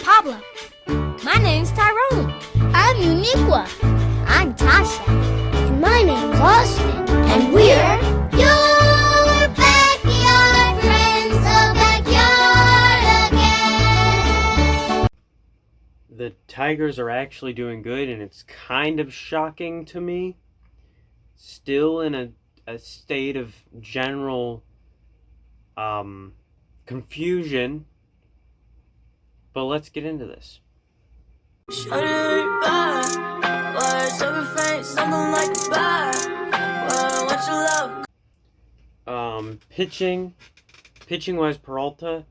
Pablo. My name's Tyrone. I'm Uniqua. I'm Tasha. And my name's Austin. And we're your backyard friends, the backyard again. The Tigers are actually doing good, and it's kind of shocking to me. Still in a state of general confusion. But let's get into this. Pitching-wise, Peralta,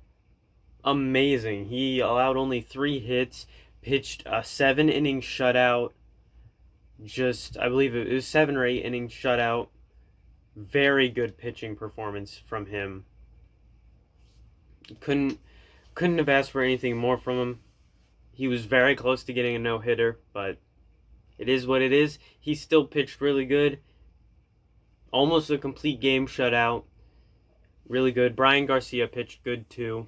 amazing. He allowed only 3 hits, pitched a 7-inning shutout. I believe it was 7 or 8 inning shutout. Very good pitching performance from him. Couldn't have asked for anything more from him. He was very close to getting a no-hitter, but it is what it is. He still pitched really good. Almost a complete game shutout. Really good. Brian Garcia pitched good too.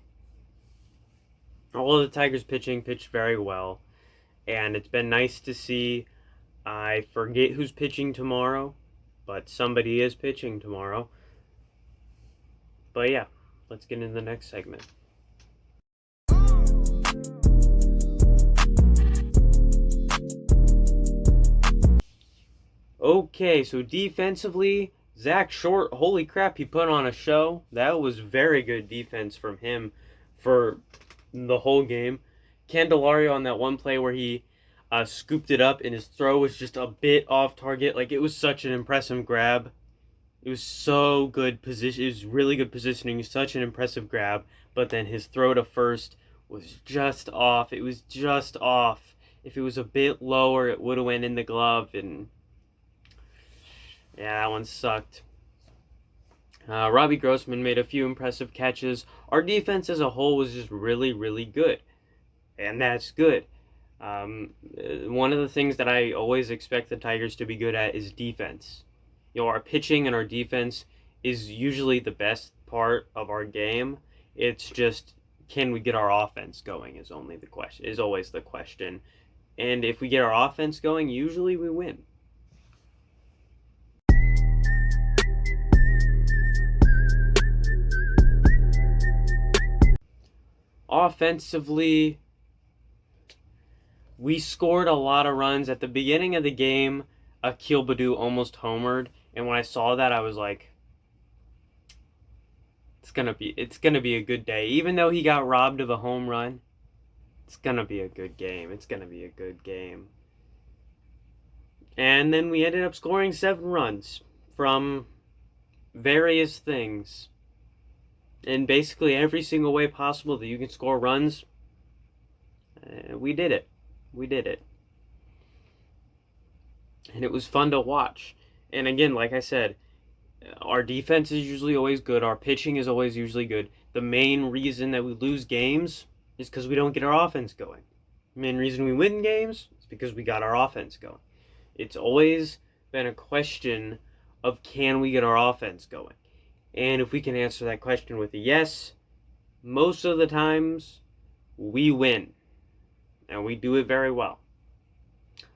All of the Tigers pitching pitched very well. And it's been nice to see. I forget who's pitching tomorrow, but somebody is pitching tomorrow. But yeah, let's get into the next segment. Okay, so defensively, Zach Short, holy crap, he put on a show. That was very good defense from him for the whole game. Candelario on that one play where he scooped it up and his throw was just a bit off target. Like, it was such an impressive grab. It was so good position. It was really good positioning. Such an impressive grab. But then his throw to first was just off. It was just off. If it was a bit lower, it would have went in the glove. And yeah, that one sucked. Robbie Grossman made a few impressive catches. Our defense as a whole was just really, really good. And that's good. One of the things that I always expect the Tigers to be good at is defense. You know, our pitching and our defense is usually the best part of our game. It's just, can we get our offense going is always the question. And if we get our offense going, usually we win. Offensively, we scored a lot of runs. At the beginning of the game, Akil Baddoo almost homered, and when I saw that, I was like, it's gonna be a good day. Even though he got robbed of a home run, it's gonna be a good game. It's gonna be a good game. And then we ended up scoring 7 runs from various things. In basically every single way possible that you can score runs, we did it. We did it. And it was fun to watch. And again, like I said, our defense is usually always good. Our pitching is always usually good. The main reason that we lose games is because we don't get our offense going. The main reason we win games is because we got our offense going. It's always been a question of, can we get our offense going? And if we can answer that question with a yes, most of the times we win. And we do it very well.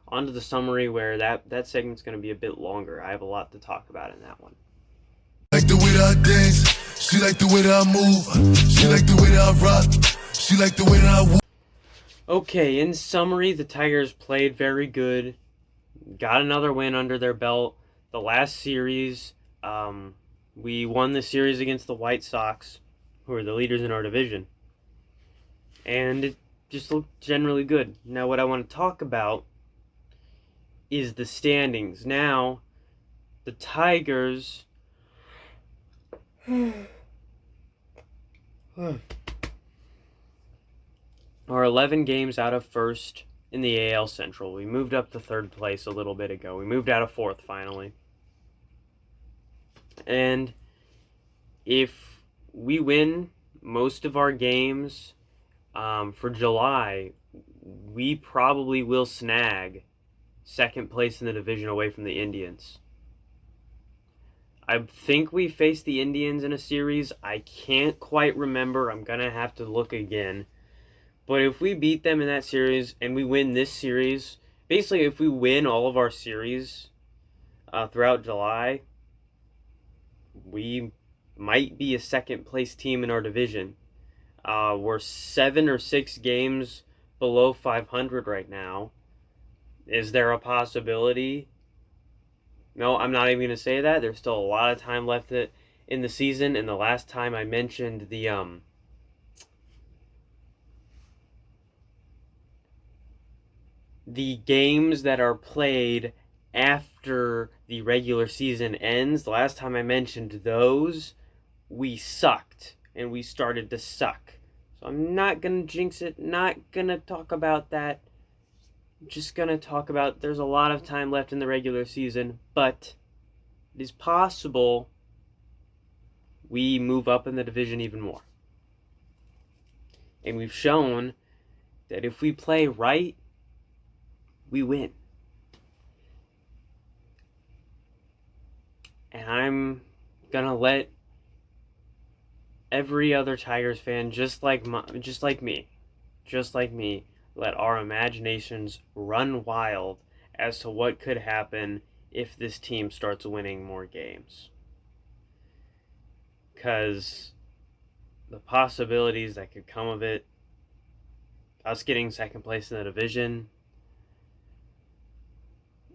On to the summary, where that segment's going to be a bit longer. I have a lot to talk about in that one. Like the way that I dance, she like the way that I move, she like the way that I rock, she like the way that I walk. Okay, in summary, the Tigers played very good. Got another win under their belt. The last series, we won the series against the White Sox, who are the leaders in our division. And it just looked generally good. Now, what I want to talk about is the standings. Now, the Tigers are 11 games out of first in the AL Central. We moved up to third place a little bit ago. We moved out of fourth, finally. And if we win most of our games for July, we probably will snag second place in the division away from the Indians. I think we faced the Indians in a series. I can't quite remember. I'm going to have to look again. But if we beat them in that series and we win this series, basically if we win all of our series throughout July, we might be a second place team in our division. We're 7 or 6 games below 500 right now. Is there a possibility? No, I'm not even going to say that. There's still a lot of time left in the season. And the last time I mentioned the games that are played after the regular season ends, the last time I mentioned those, we sucked and we started to suck. So I'm not going to jinx it, not going to talk about that. I'm just going to talk about there's a lot of time left in the regular season, but it is possible we move up in the division even more. And we've shown that if we play right, we win. And I'm gonna let every other Tigers fan, just like me, let our imaginations run wild as to what could happen if this team starts winning more games. Because the possibilities that could come of it, us getting second place in the division,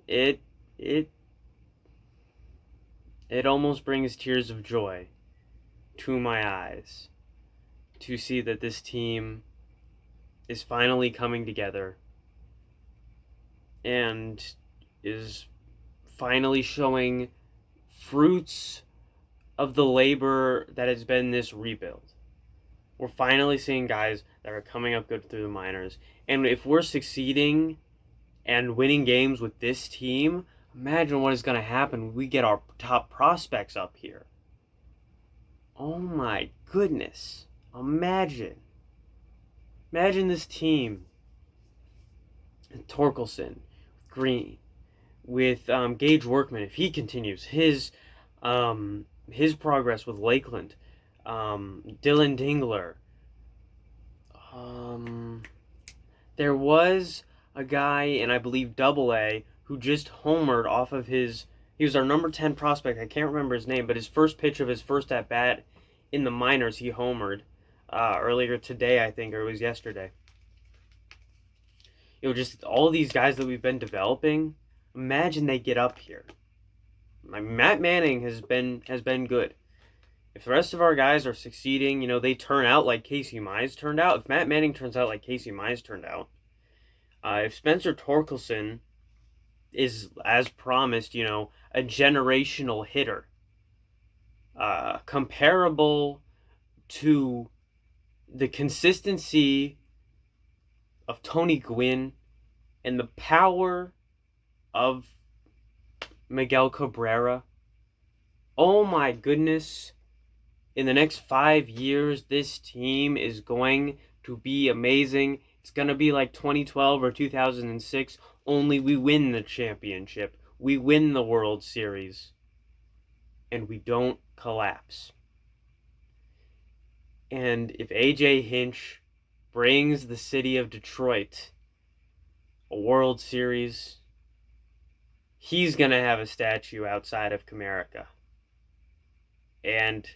it almost brings tears of joy to my eyes to see that this team is finally coming together and is finally showing fruits of the labor that has been this rebuild. We're finally seeing guys that are coming up good through the minors. And if we're succeeding and winning games with this team, imagine what is going to happen when we get our top prospects up here. Oh my goodness. Imagine this team. Torkelson, Green, with Gage Workman, if he continues his progress with Lakeland, Dylan Dingler. There was a guy in, I believe, AA who just homered off of his. He was our number 10 prospect. I can't remember his name, but his first pitch of his first at bat in the minors, he homered earlier today, I think, or it was yesterday. Just all these guys that we've been developing. Imagine they get up here. Matt Manning has been good. If the rest of our guys are succeeding, they turn out like Casey Mize turned out. If Matt Manning turns out like Casey Mize turned out, if Spencer Torkelson is, as promised, a generational hitter, comparable to the consistency of Tony Gwynn and the power of Miguel Cabrera. Oh my goodness. In the next 5 years, this team is going to be amazing. It's going to be like 2012 or 2006, only we win the championship. We win the World Series. And we don't collapse. And if A.J. Hinch brings the city of Detroit a World Series, he's going to have a statue outside of Comerica. And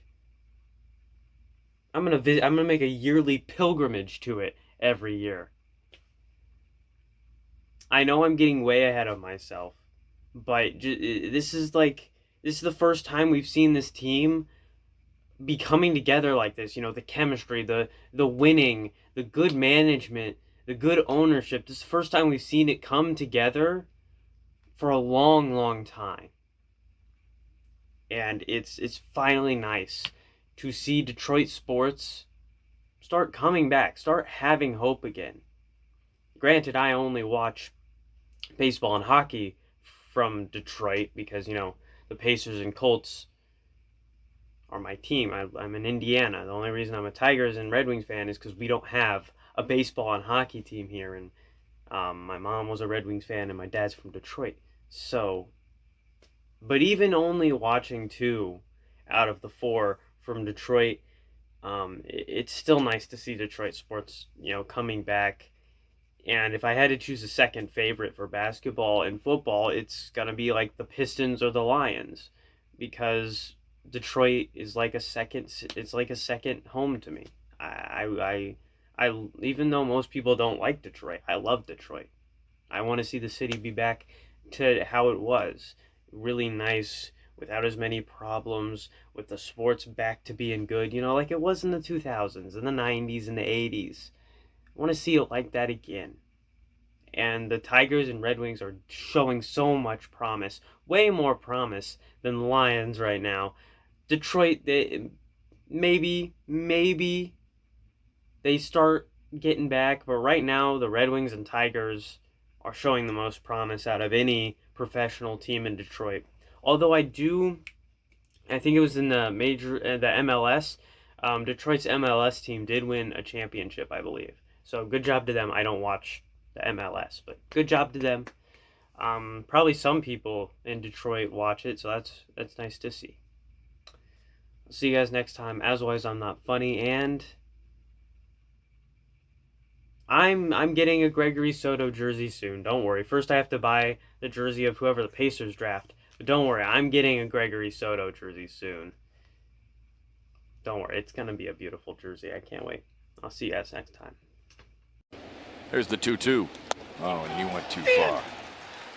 I'm gonna make a yearly pilgrimage to it every year. I know I'm getting way ahead of myself, but this is the first time we've seen this team be coming together like this. The chemistry, the winning, the good management, the good ownership. This is the first time we've seen it come together for a long, long time. And it's finally nice to see Detroit sports start coming back, start having hope again. Granted, I only watch baseball and hockey from Detroit because, the Pacers and Colts are my team. I'm in Indiana. The only reason I'm a Tigers and Red Wings fan is because we don't have a baseball and hockey team here. And my mom was a Red Wings fan and my dad's from Detroit. So, but even only watching 2 out of the 4 from Detroit, It's still nice to see Detroit sports, coming back. And if I had to choose a second favorite for basketball and football, it's gonna be like the Pistons or the Lions, because Detroit is like a second. It's like a second home to me. I even though most people don't like Detroit, I love Detroit. I want to see the city be back to how it was, really nice, without as many problems, with the sports back to being good. Like it was in the 2000s, in the 90s, and the 80s. I want to see it like that again. And the Tigers and Red Wings are showing so much promise, way more promise than the Lions right now. Detroit, maybe they start getting back, but right now the Red Wings and Tigers are showing the most promise out of any professional team in Detroit. Although I think it was in the MLS. Detroit's MLS team did win a championship, I believe. So good job to them. I don't watch the MLS, but good job to them. Probably some people in Detroit watch it, so that's nice to see. I'll see you guys next time. As always, I'm not funny, and I'm getting a Gregory Soto jersey soon. Don't worry. First, I have to buy the jersey of whoever the Pacers draft. But don't worry, I'm getting a Gregory Soto jersey soon. Don't worry, it's gonna be a beautiful jersey. I can't wait. I'll see you guys next time. There's the 2-2. Oh, and he went too far.